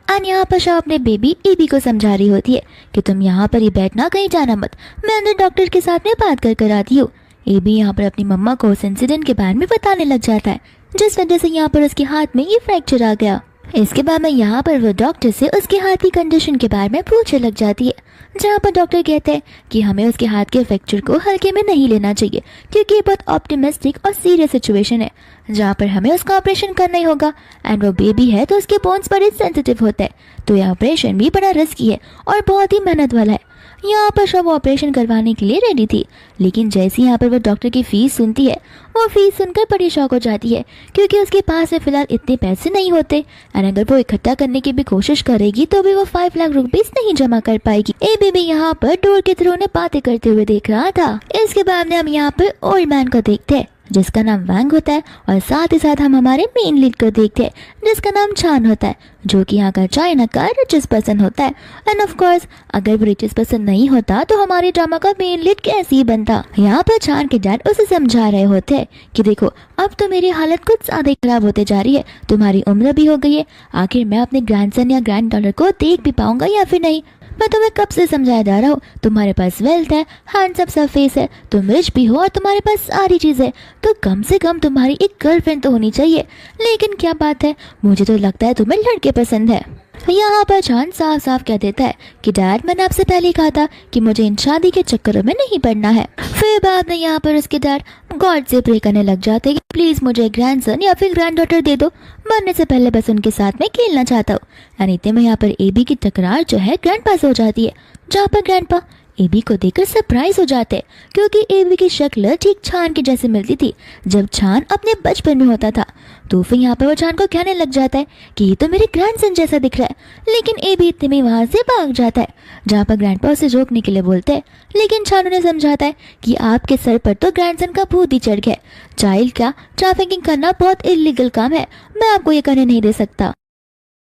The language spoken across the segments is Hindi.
एंड यहाँ पर शाह अपने बेबी एबी को समझा रही होती है कि तुम यहाँ पर ही बैठना, कहीं जाना मत, मैं अंदर डॉक्टर के साथ में बात कर आती हूँ। एबी यहाँ पर अपनी मम्मा को उस इंसिडेंट के बारे में बताने लग जाता है जिस वजह से यहाँ पर उसके हाथ में ये फ्रैक्चर आ गया। इसके बाद में यहाँ पर वो डॉक्टर से उसके हाथ की कंडीशन के बारे में पूछने लग जाती है, जहाँ पर डॉक्टर कहते हैं कि हमें उसके हाथ के फ्रैक्चर को हल्के में नहीं लेना चाहिए क्योंकि ये बहुत ऑप्टिमिस्टिक और सीरियस सिचुएशन है जहाँ पर हमें उसका ऑपरेशन करना ही होगा। एंड वो बेबी है तो उसके बोन्स बड़े सेंसिटिव होते हैं, तो यह ऑपरेशन भी बड़ा रिस्की है और बहुत ही मेहनत वाला है। यहाँ पर शव ऑपरेशन करवाने के लिए रेडी थी, लेकिन जैसे यहाँ पर वो डॉक्टर की फीस सुनती है, वो फीस सुनकर बड़ी शॉक हो जाती है क्योंकि उसके पास में फिलहाल इतने पैसे नहीं होते एंड अगर वो इकट्ठा करने की भी कोशिश करेगी तो भी वो 5 लाख रुपीस नहीं जमा कर पाएगी। ए बेबी यहाँ पर डोर के थ्रू उन्हें बातें करते हुए देख रहा था। इसके बाद में हम यहाँ पर ओल्ड मैन को देखते हैं जिसका नाम वैंग होता है और साथ ही साथ हम हमारे मेन लीड को देखते हैं जिसका नाम चान होता है, जो कि यहाँ का चाइना का रिचेस्ट पर्सन होता है। एंड ऑफ कोर्स अगर वो रिचेस्ट पर्सन नहीं होता तो हमारे ड्रामा का मेन लीड कैसे ही बनता। यहाँ पर चान के डैड उसे समझा रहे होते हैं कि देखो अब तो मेरी हालत कुछ ज्यादा ही खराब होते जा रही है, तुम्हारी उम्र भी हो गई है, आखिर मैं अपने ग्रैंडसन या ग्रैंड डॉटर को देख भी पाऊंगा या फिर नहीं। मैं तुम्हें कब से समझाया जा रहा हूँ, तुम्हारे पास वेल्थ है, हैंडसम सा फेस है, तुम रिच भी हो और तुम्हारे पास सारी चीजें, तो कम से कम तुम्हारी एक गर्लफ्रेंड तो होनी चाहिए। लेकिन क्या बात है, मुझे तो लगता है तुम्हें लड़के पसंद है। यहाँ पर चांद साफ साफ कह देता है कि डैड मैंने आपसे पहले ही कहा था कि मुझे इन शादी के चक्करों में नहीं पड़ना है। फिर बाद में यहाँ पर उसके डैड गॉड से प्रे करने लग जाते हैं कि प्लीज मुझे ग्रैंडसन या फिर ग्रैंड डॉटर दे दो, मरने से पहले बस उनके साथ में खेलना चाहता हूँ। इतने में यहाँ पर एबी की टकरार जो है ग्रैंडपा से हो जाती है, जहाँ पर ग्रैंडपा एबी को देखकर सरप्राइज हो जाते हैं क्योंकि एबी की शक्ल ठीक छान के जैसे मिलती थी जब छान अपने बचपन में होता था। तो फिर यहाँ पर वो छान को कहने लग जाता है कि ये तो मेरे ग्रैंडसन जैसा दिख रहा है, लेकिन एबी इतने में वहां से भाग जाता है, जहाँ पर ग्रैंडपा उसे रोकने के लिए बोलते हैं, लेकिन छान उन्हें समझाता है कि आपके सर पर तो ग्रैंडसन का भूत ही चढ़ गया, चाइल्ड का ट्रैफिकिंग करना बहुत इलीगल काम है, मैं आपको ये करने नहीं दे सकता।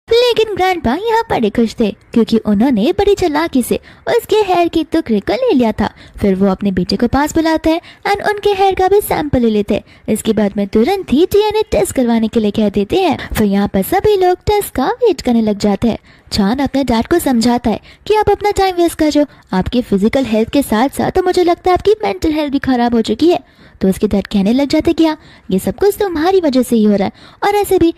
लेकिन ग्रैंडपा यहाँ बड़े खुश थे क्योंकि उन्होंने बड़ी चालाकी से उसके हेयर की टुकड़े को ले लिया था। फिर वो अपने बेटे को पास बुलाते हैं एंड उनके हेयर का भी सैंपल ले लेते हैं। इसके बाद में तुरंत ही डीएनए टेस्ट करवाने के लिए कह देते हैं। फिर यहाँ पर सभी लोग टेस्ट का वेट करने लग जाते हैं। चान अपने डैड को समझाता है कि आप अपना टाइम वेस्ट कर रहे हो, आपकी फिजिकल हेल्थ के साथ साथ तो मुझे लगता है आपकी मेंटल हेल्थ भी खराब हो चुकी है। तो उसके डैड कहने लग जाते कि हाँ ये सब कुछ तुम्हारी वजह से ही हो रहा है और ऐसे भी